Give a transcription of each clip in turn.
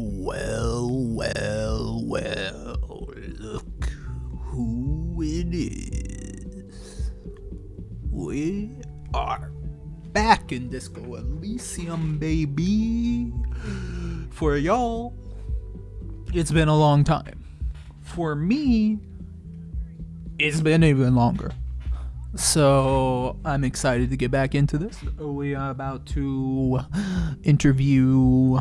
Well, look who it is. We are back in Disco Elysium, baby. For y'all, it's been a long time. For me, it's been even longer. So I'm excited to get back into this. We are about to interview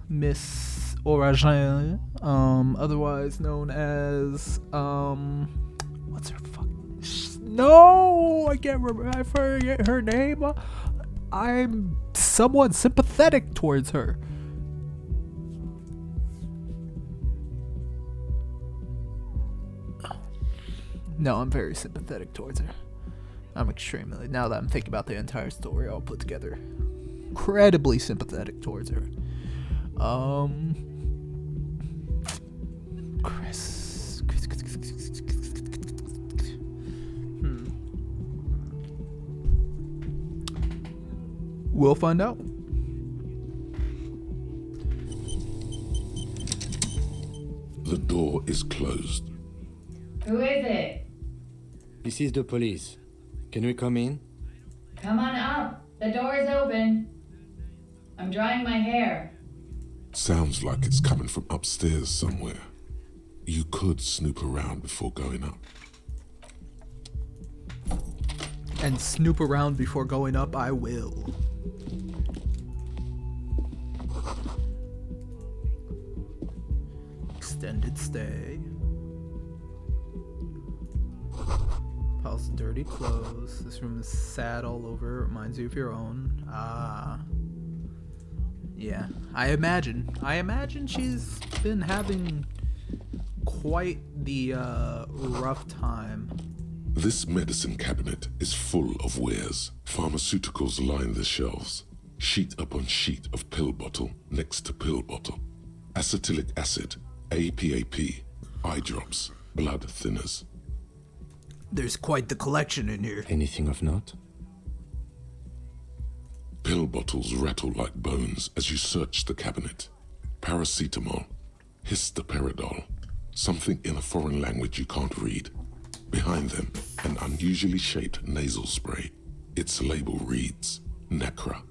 Miss Oragin, otherwise known as what's her fuck? No, I can't remember. I forget her name. I'm somewhat sympathetic towards her. No, I'm very sympathetic towards her. I'm extremely, now that I'm thinking about the entire story all put together, incredibly sympathetic towards her. Chris. We'll find out. The door is closed. Who is it? This is the police. Can we come in? Come on up. The door is open. I'm drying my hair. Sounds like it's coming from upstairs somewhere. You could snoop around before going up. And snoop around before going up, I will. Extended stay. Piles of dirty clothes. This room is sad all over. Reminds you of your own. Yeah. I imagine she's been having quite the rough time. This medicine cabinet is full of wares. Pharmaceuticals line the shelves. Sheet upon sheet of pill bottle next to pill bottle. Acetylic acid, APAP, eye drops, blood thinners. There's quite the collection in here. Anything of note? Pill bottles rattle like bones as you search the cabinet. Paracetamol, histoperidol, something in a foreign language you can't read. Behind them, an unusually shaped nasal spray. Its label reads, Nacra.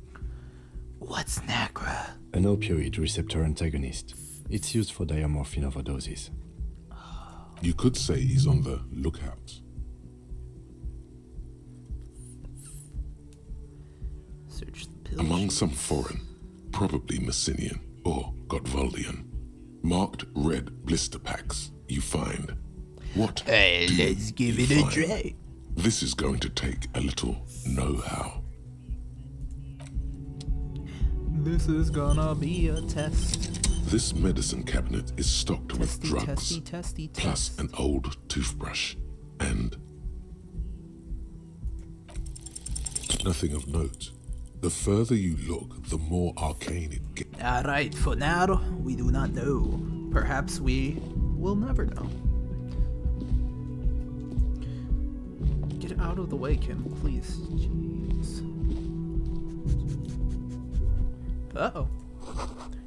What's Nacra? An opioid receptor antagonist. It's used for diamorphine overdoses. You could say he's on the lookout. Search the pill Among sheets. some foreign, probably Messinian or Gotwaldian, marked red blister packs, you find. What do Let's give you it a find? try. This is going to take a little know-how. This is gonna be a test. This medicine cabinet is stocked with Testy, drugs, testy, plus test. an old toothbrush, and nothing of note. The further you look, the more arcane it gets. Alright, for now, we do not know. Perhaps we will never know. Get out of the way, Kim, please. Jeez. Uh-oh.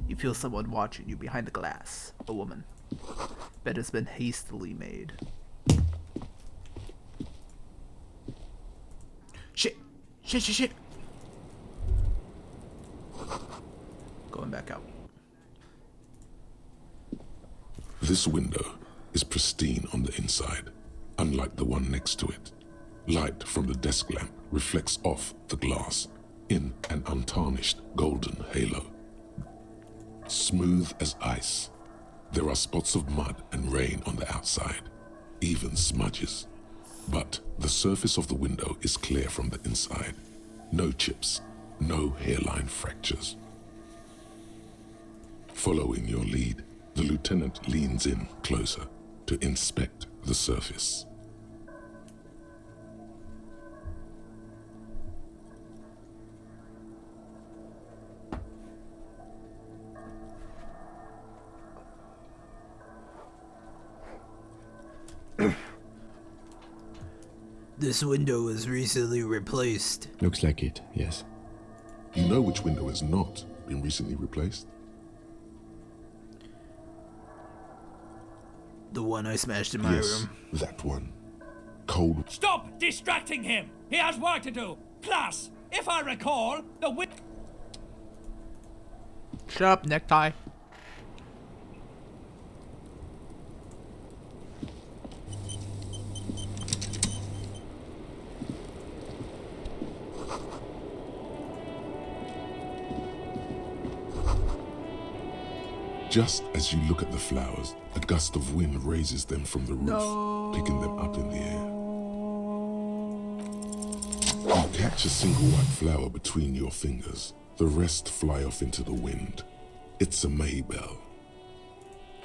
You feel someone watching you behind the glass. A woman. Bed has been hastily made. Shit! Shit, shit, shit! Going back out. This window is pristine on the inside, unlike the one next to it. Light from the desk lamp reflects off the glass in an untarnished golden halo. Smooth as ice. There are spots of mud and rain on the outside, even smudges. But the surface of the window is clear from the inside. No chips, no hairline fractures. Following your lead, the lieutenant leans in closer to inspect the surface. This window was recently replaced. Looks like it, yes. You know which window has not been recently replaced? The one I smashed in my Yes, room. that one. Cold. Stop distracting him! He has work to do! Plus, if I recall, the Shut up, necktie. Just as you look at the flowers, a gust of wind raises them from the roof, picking them up in the air. You catch a single white flower between your fingers. The rest fly off into the wind. It's a Maybell.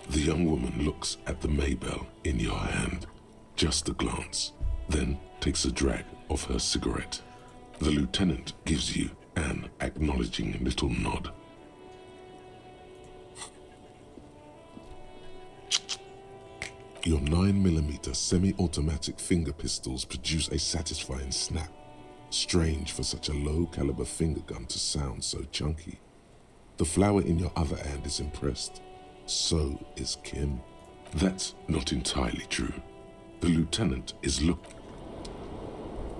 The young woman looks at the Maybell in your hand, just a glance, then takes a drag of her cigarette. The lieutenant gives you an acknowledging little nod. Your 9mm semi-automatic finger pistols produce a satisfying snap. Strange for such a low-caliber finger gun to sound so chunky. The flower in your other hand is impressed. So is Kim. That's not entirely true. The lieutenant is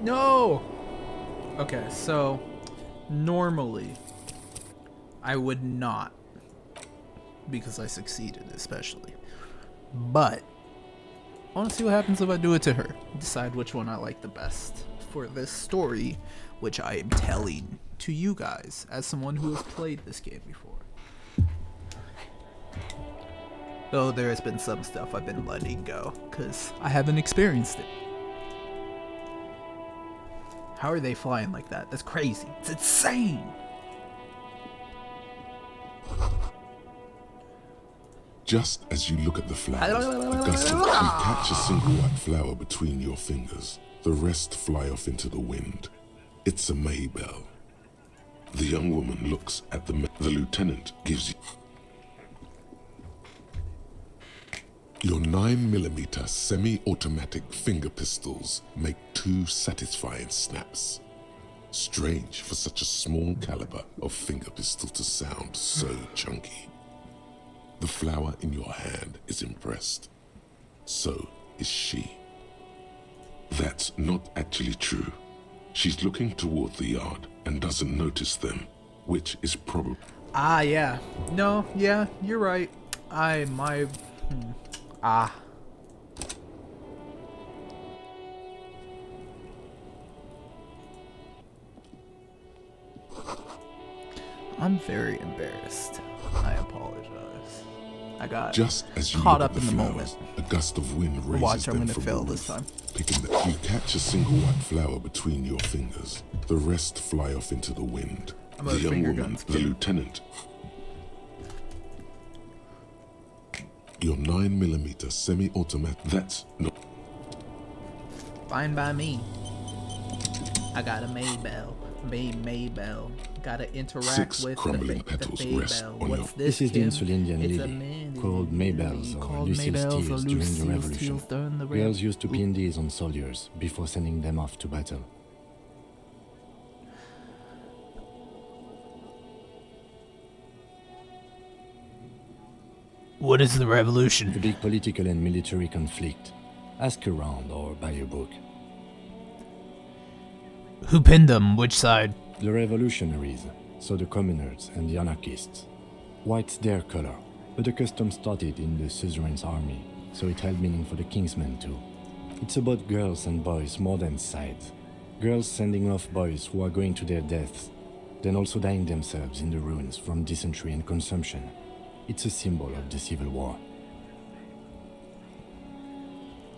No! Okay, so normally I would not, because I succeeded especially. But I want to see what happens if I do it to her. Decide which one I like the best for this story, which I am telling to you guys as someone who has played this game before. Though there has been some stuff I've been letting go because I haven't experienced it. How are they flying like that? That's crazy. It's insane. Just as you look at the flowers, a gust of you catch a single white flower between your fingers. The rest fly off into the wind. It's a Maybell. The young woman looks at the lieutenant gives you your 9mm semi-automatic finger pistols make 2 satisfying snaps. Strange for such a small caliber of finger pistol to sound so chunky. The flower in your hand is impressed. So is she. That's not actually true. She's looking toward the yard and doesn't notice them, which is probably... Yeah. No, yeah, you're right. I'm very embarrassed. I apologize. I got Just as you caught look up at in the flowers, moment. a gust of wind raises Watch, I'm them gonna from fail the this roof, time. picking them. You catch a single white flower between your fingers. The rest fly off into the wind. I'm The a young finger woman, guns the kid. lieutenant. Your 9mm semi-automatic. That's not. Fine by me. I got a Maybell. Maybell. Gotta interact 6 with crumbling the petals Maybell. rest on What's your... this? This is the Kim? Insulindian It's a lily, man- called Maybells or called Lucille's Maybells or tears during the Lucille's Revolution. tears during the Girls used to Ooh. pin these on soldiers before sending them off to battle. What is the revolution? A big political and military conflict. Ask around or buy a book. Who pinned them? Which side? The revolutionaries, so the communards and the anarchists. White's their color, but the custom started in the suzerain's army, so it held meaning for the king's men too. It's about girls and boys more than sides. Girls sending off boys who are going to their deaths, then also dying themselves in the ruins from dysentery and consumption. It's a symbol of the Civil War.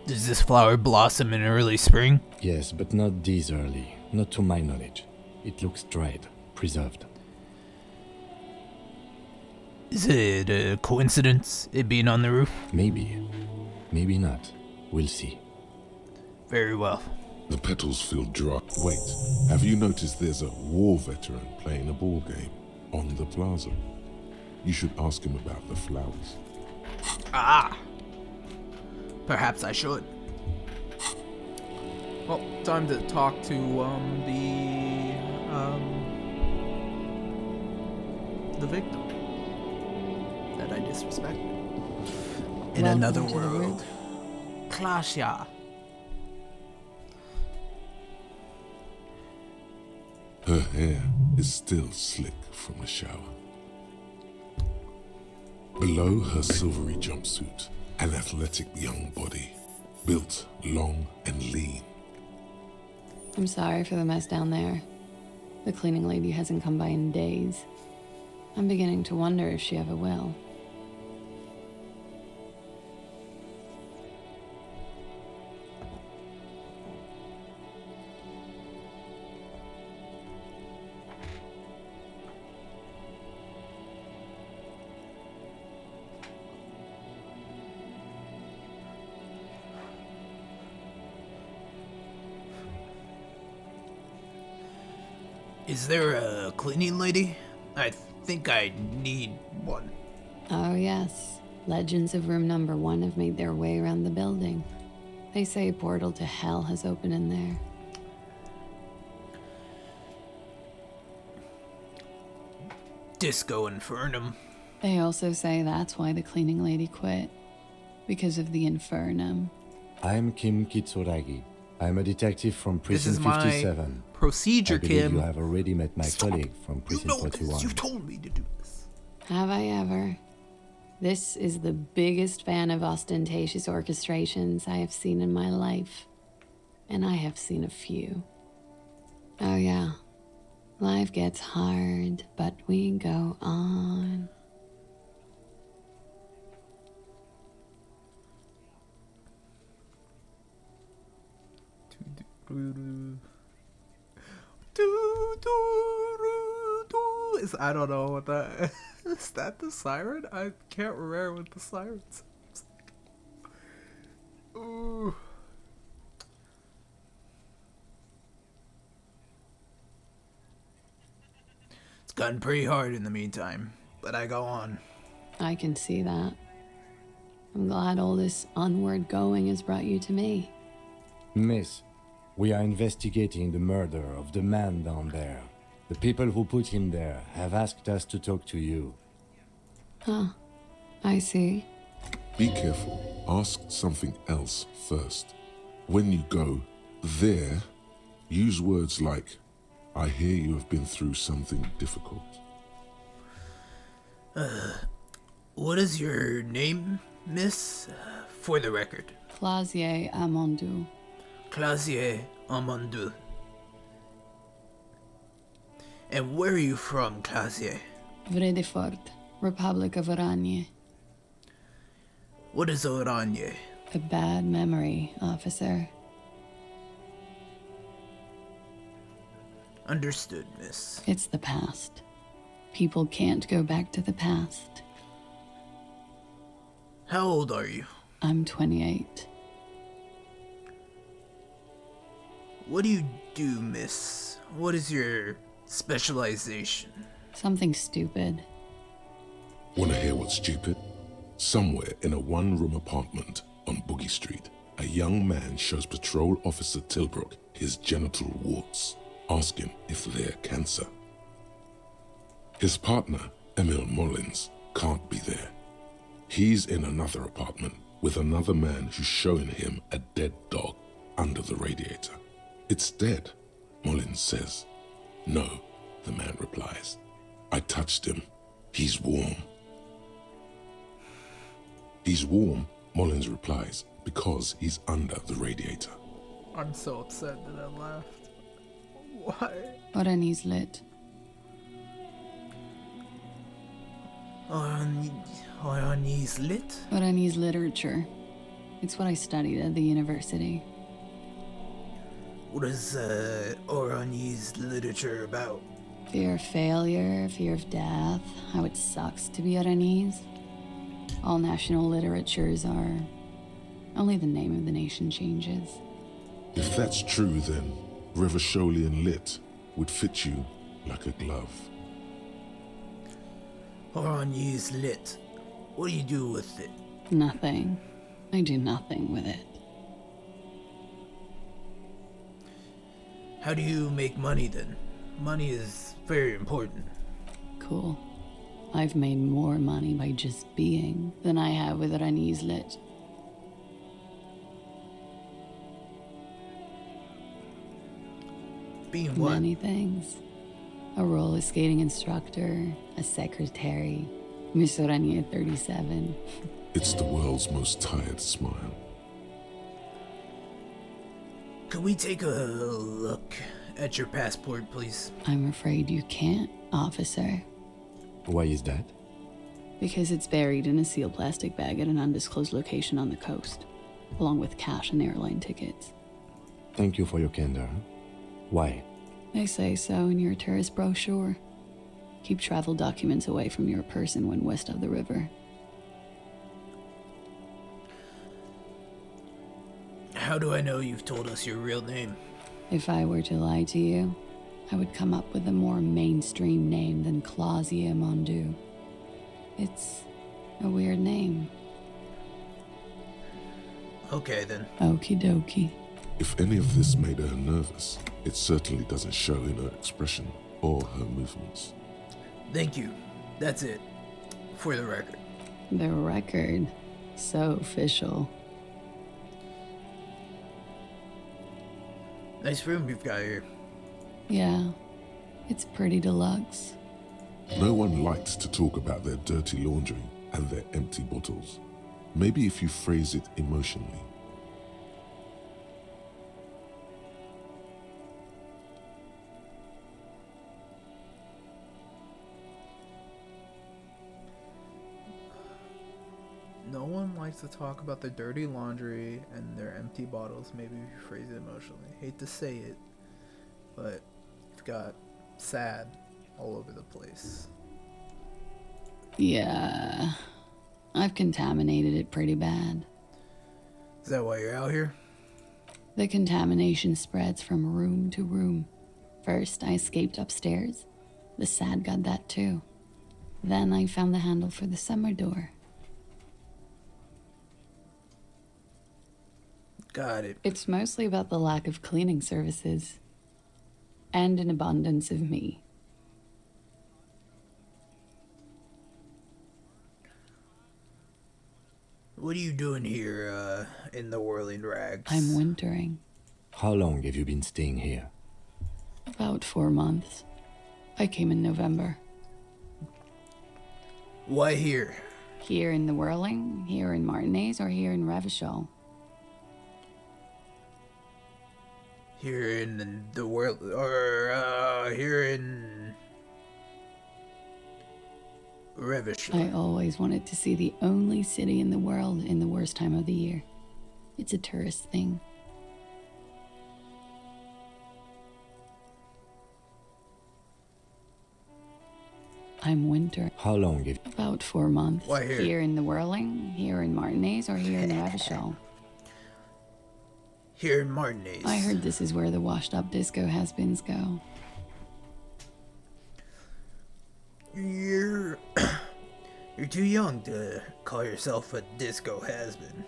Does this flower blossom in early spring? Yes, but not this early, not to my knowledge. It looks dried, preserved. Is it a coincidence, it being on the roof? Maybe. Maybe not. We'll see. Very well. The petals feel dry. Wait, have you noticed there's a war veteran playing a ball game on the plaza? You should ask him about the flowers. Perhaps I should. Well, time to talk to the victim that I disrespected. In Welcome another to the world. roof. Klasha. Her hair is still slick from the shower. Below her silvery jumpsuit, an athletic young body, built long and lean. I'm sorry for the mess down there. The cleaning lady hasn't come by in days. I'm beginning to wonder if she ever will. Is there a cleaning lady? I think I need one. Oh, yes. Legends of room number 1 have made their way around the building. They say a portal to hell has opened in there. Disco Infernum. They also say that's why the cleaning lady quit. Because of the infernum. I'm Kim Kitsuragi. I'm a detective from This is Precinct my 57. procedure, I believe Kim. you have already met my colleague from You Precinct know 41. this. You told me to do this. Have I ever? This is the biggest fan of ostentatious orchestrations I have seen in my life. And I have seen a few. Oh yeah. Life gets hard, but we go on. I don't know what that is. That the siren? I can't remember what the siren sounds like. Ooh. It's gotten pretty hard in the meantime, but I go on. I can see that. I'm glad all this onward going has brought you to me. Miss, we are investigating the murder of the man down there. The people who put him there have asked us to talk to you. Huh. I see. Be careful. Ask something else first. When you go there, use words like, I hear you have been through something difficult. What is your name, miss? For the record. Clausier Amandou. Clausier Amandou. And where are you from, Clausier? Vredefort, Republic of Oranje. What is Oranje? A bad memory, officer. Understood, miss. It's the past. People can't go back to the past. How old are you? I'm 28. What do you do, miss? What is your specialization? Something stupid. Wanna hear what's stupid? Somewhere in a one-room apartment on Boogie Street, a young man shows Patrol Officer Tilbrook his genital warts. Ask him if they're cancer. His partner, Emil Mullins, can't be there. He's in another apartment with another man who's showing him a dead dog under the radiator. It's dead, Mullins says. No, the man replies. I touched him. He's warm. He's warm, Mullins replies, because he's under the radiator. I'm so upset that I laughed. Why? Oranje's lit. Oranje's lit? Oranje's literature. It's what I studied at the university. What is Oranje's literature about? Fear of failure, fear of death, how it sucks to be Oranjese. All national literatures are. Only the name of the nation changes. If that's true, then Revacholian lit would fit you like a glove. Oranje's lit. What do you do with it? Nothing. I do nothing with it. How do you make money then? Money is very important. Cool. I've made more money by just being than I have with Ranislet. Being what? Many things. A roller skating instructor, a secretary, Miss Orania 37. It's the world's most tired smile. Could we take a look at your passport, please? I'm afraid you can't, officer, Why is that? because it's buried in a sealed plastic bag at an undisclosed location on the coast, along with cash and airline tickets. Thank you for your candor. Why? They say so in your tourist brochure. Keep travel documents away from your person when west of the river. How do I know you've told us your real name? If I were to lie to you, I would come up with a more mainstream name than Clausia Mondu. It's a weird name. Okay, then. Okie dokie. If any of this made her nervous, it certainly doesn't show in her expression or her movements. Thank you. That's it. For the record. The record. So official. Nice room you've got here. Yeah, it's pretty deluxe. No one likes to talk about their dirty laundry and their empty bottles. Maybe if you phrase it emotionally. No one likes to talk about their dirty laundry and their empty bottles. Maybe if you phrase it emotionally. Hate to say it, but you've got sad all over the place. Yeah, I've contaminated it pretty bad. Is that why you're out here? The contamination spreads from room to room. First, I escaped upstairs. The sad got that too. Then I found the handle for the summer door. Got it. It's mostly about the lack of cleaning services. And an abundance of me. What are you doing here, in the whirling rags? I'm wintering. How long have you been staying here? About 4 months. I came in November. Why here? Here in the Whirling, here in Martinez, or here in Revachol? Here in the world, or, here in... Revachol. I always wanted to see the only city in the world in the worst time of the year. It's a tourist thing. I'm winter. How long have About 4 months. Why here? Here in the Whirling, here in Martinez, or here in the Revachol? Here in Martinez. I heard this is where the washed-up disco has-beens go. You're... You're too young to call yourself a disco has-been.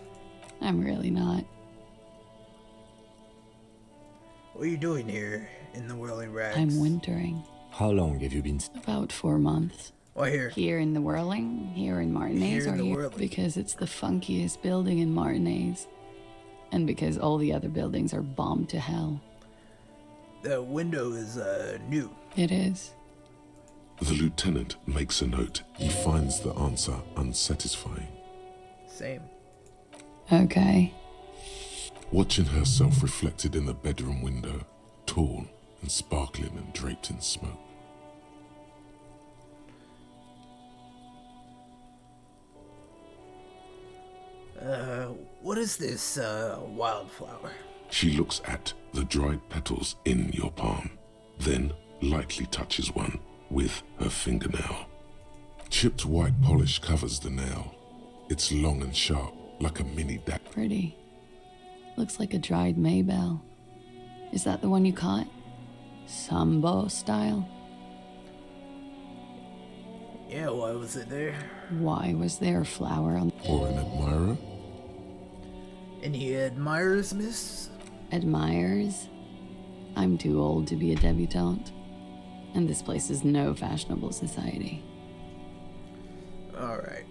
I'm really not. What are you doing here in the whirling rags? I'm wintering. How long have you been About 4 months. Why here? Here in the Whirling, here in Martinez, Here in or the here Whirling. because it's the funkiest building in Martinez. And because all the other buildings are bombed to hell. The window is, new. It is. The lieutenant makes a note. He finds the answer unsatisfying. Same. Okay. Watching herself reflected in the bedroom window, tall and sparkling and draped in smoke. What is this, wildflower? She looks at the dried petals in your palm, then lightly touches one with her fingernail. Chipped white polish covers the nail. It's long and sharp, like a mini dagger. Pretty. Looks like a dried maybell. Is that the one you caught? Sambo style? Yeah, why was it there? Why was there a flower on... Or an admirer? Any admirers, miss? Admirers? I'm too old to be a debutante. And this place is no fashionable society. All right.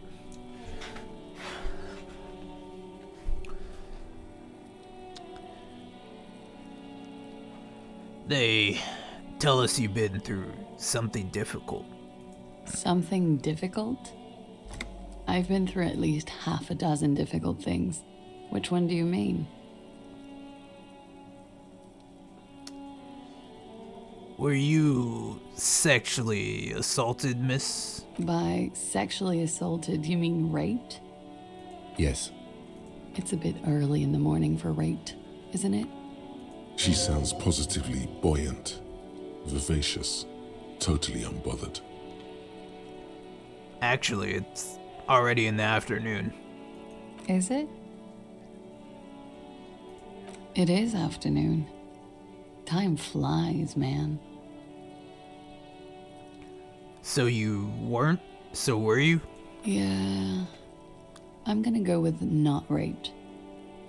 They tell us you've been through something difficult. Something difficult? I've been through at least half a dozen difficult things. Which one do you mean? Were you sexually assaulted, miss? By sexually assaulted, you mean raped? Yes. It's a bit early in the morning for raped, isn't it? She sounds positively buoyant, vivacious, totally unbothered. Actually, it's already in the afternoon. Is it? It is afternoon. Time flies, man. So you weren't? So were you? Yeah. I'm gonna go with not raped.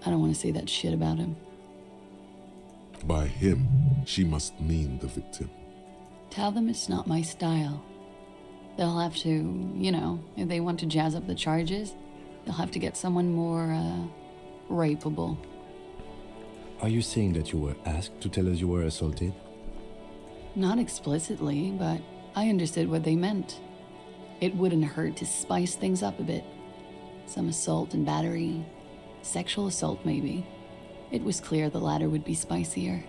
I don't want to say that shit about him. By him, she must mean the victim. Tell them it's not my style. They'll have to, if they want to jazz up the charges, they'll have to get someone more, rapeable. Are you saying that you were asked to tell us you were assaulted? Not explicitly, but I understood what they meant. It wouldn't hurt to spice things up a bit. Some assault and battery. Sexual assault, maybe. It was clear the latter would be spicier.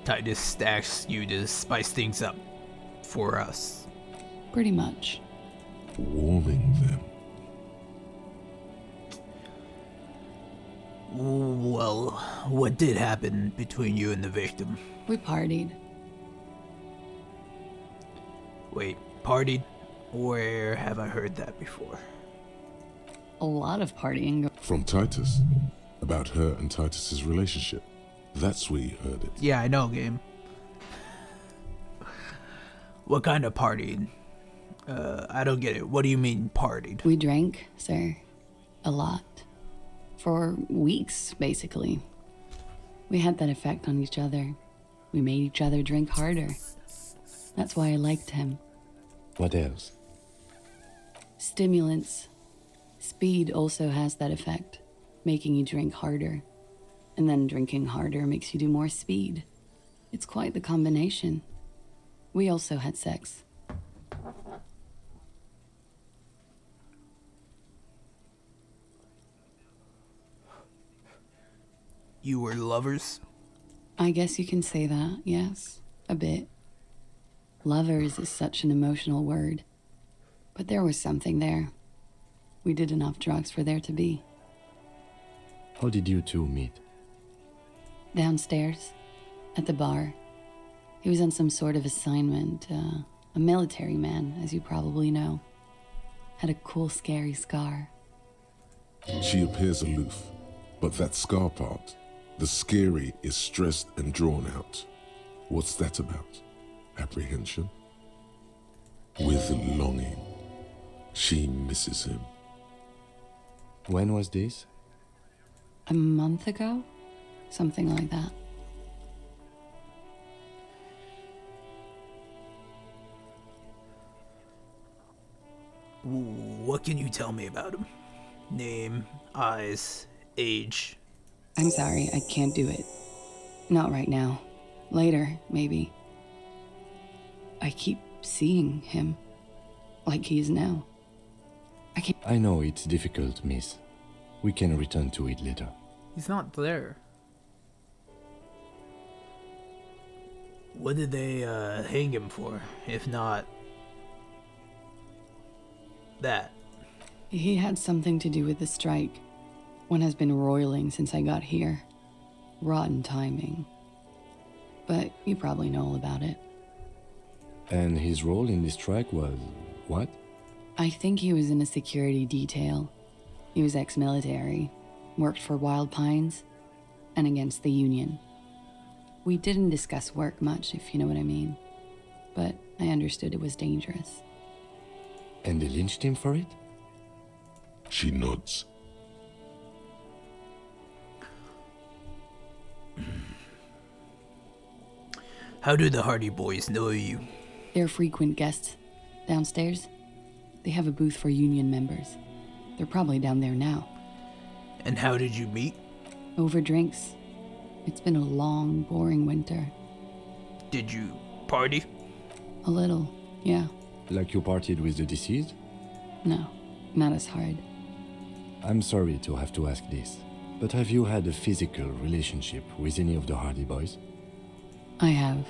Titus asked you to spice things up for us. Pretty much. Warming them. Well, what did happen between you and the victim? We partied. Wait, partied? Where have I heard that before? A lot of partying. From Titus. About her and Titus's relationship. That's where you heard it. Yeah, I know, game. What kind of partying? I don't get it. What do you mean, partied? We drank, sir. A lot. For weeks, basically. We had that effect on each other. We made each other drink harder. That's why I liked him. What else? Stimulants. Speed also has that effect, making you drink harder. And then drinking harder makes you do more speed. It's quite the combination. We also had sex. You were lovers? I guess you can say that, yes. A bit. Lovers is such an emotional word. But there was something there. We did enough drugs for there to be. How did you two meet? Downstairs, at the bar. He was on some sort of assignment, a military man, as you probably know. Had a cool, scary scar. She appears aloof, but that scar part, the scary, is stressed and drawn out. What's that about? Apprehension? With longing. She misses him. When was this? A month ago? Something like that. What can you tell me about him? Name, eyes, age. I'm sorry, I can't do it. Not right now. Later, maybe. I keep seeing him. Like he is now. I know it's difficult, miss. We can return to it later. He's not there. What did they hang him for, if not that? He had something to do with the strike. One has been roiling since I got here. Rotten timing. But you probably know all about it. And his role in this strike was what? I think he was in a security detail. He was ex-military, worked for Wild Pines, and against the Union. We didn't discuss work much, if you know what I mean. But I understood it was dangerous. And they lynched him for it? She nods. How do the Hardy Boys know you? They're frequent guests. Downstairs, they have a booth for union members. They're probably down there now. And how did you meet? Over drinks. It's been a long, boring winter. Did you party? A little, yeah. Like you partied with the deceased? No, not as hard. I'm sorry to have to ask this, but have you had a physical relationship with any of the Hardy Boys? I have.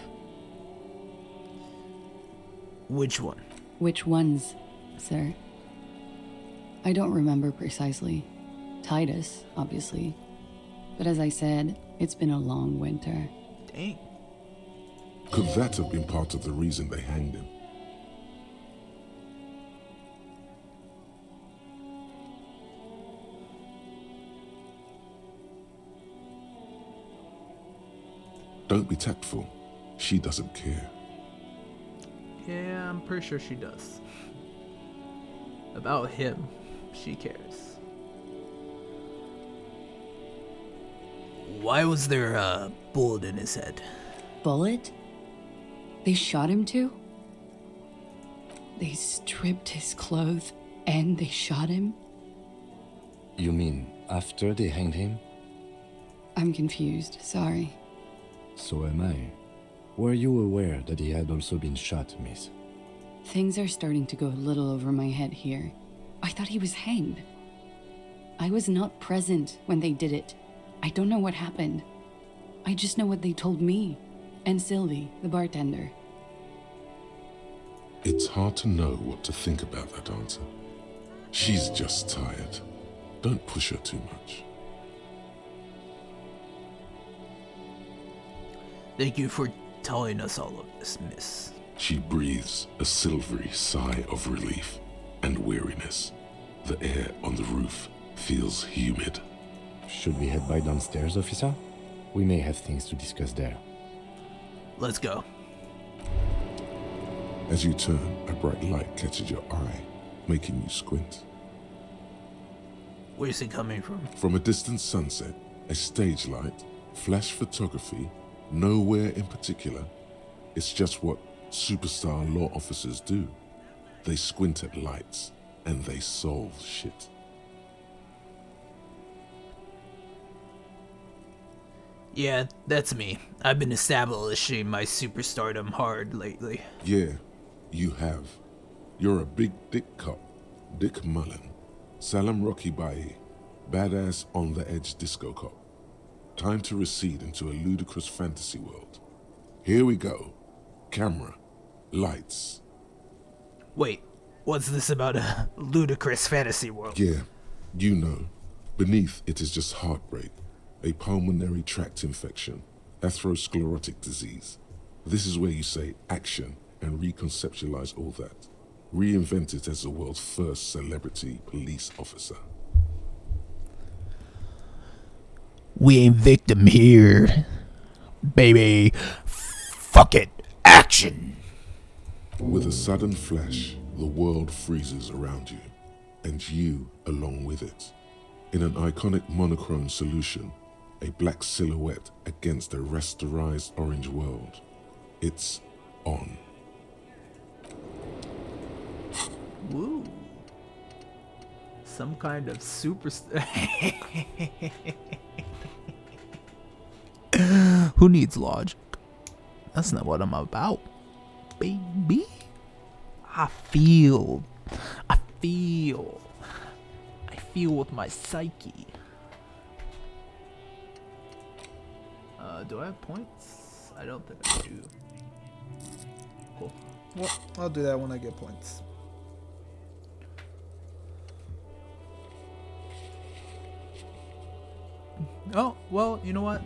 Which one? Which ones, sir? I don't remember precisely. Titus, obviously. But as I said, it's been a long winter. Dang. Could that have been part of the reason they hanged him? Don't be tactful. She doesn't care. Yeah, I'm pretty sure she does. About him, she cares. Why was there a bullet in his head? Bullet? They shot him too? They stripped his clothes and they shot him? You mean after they hanged him? I'm confused, sorry. So am I. Were you aware that he had also been shot, miss? Things are starting to go a little over my head here. I thought he was hanged. I was not present when they did it. I don't know what happened. I just know what they told me. And Sylvie, the bartender. It's hard to know what to think about that answer. She's just tired. Don't push her too much. Thank you for telling us all of this, miss. She breathes a silvery sigh of relief and weariness. The air on the roof feels humid. Should we head by downstairs, officer? We may have things to discuss there. Let's go. As you turn, a bright light catches your eye, making you squint. Where's it coming from? From a distant sunset, a stage light, flash photography, nowhere in particular. It's just what superstar law officers do. They squint at lights and they solve shit. Yeah, that's me. I've been establishing my superstardom hard lately. Yeah, you have. You're a big dick cop. Dick Mullen. Salam Rocky Baye. Badass on the edge disco cop. Time to recede into a ludicrous fantasy world. Here we go. Camera. Lights. Wait, what's this about a ludicrous fantasy world? Yeah, you know. Beneath it is just heartbreak. A pulmonary tract infection. Atherosclerotic disease. This is where you say action and reconceptualize all that. Reinvent it as the world's first celebrity police officer. We ain't victim here, baby. Fuck it. Action. With a sudden flash, the world freezes around you, and you along with it. In an iconic monochrome solution, a black silhouette against a rasterized orange world. It's on. Woo. Some kind of super... Who needs logic? That's not what I'm about, baby. I feel with my psyche. Do I have points? I don't think I do. Cool. Well, I'll do that when I get points. Oh, well, you know what?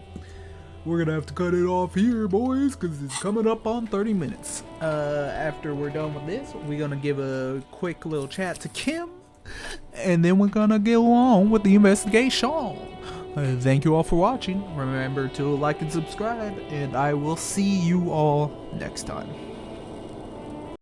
We're gonna have to cut it off here, boys, because it's coming up on 30 minutes. After we're done with this, we're gonna give a quick little chat to Kim, and then we're gonna go on with the investigation. Thank you all for watching. Remember to like and subscribe, and I will see you all next time.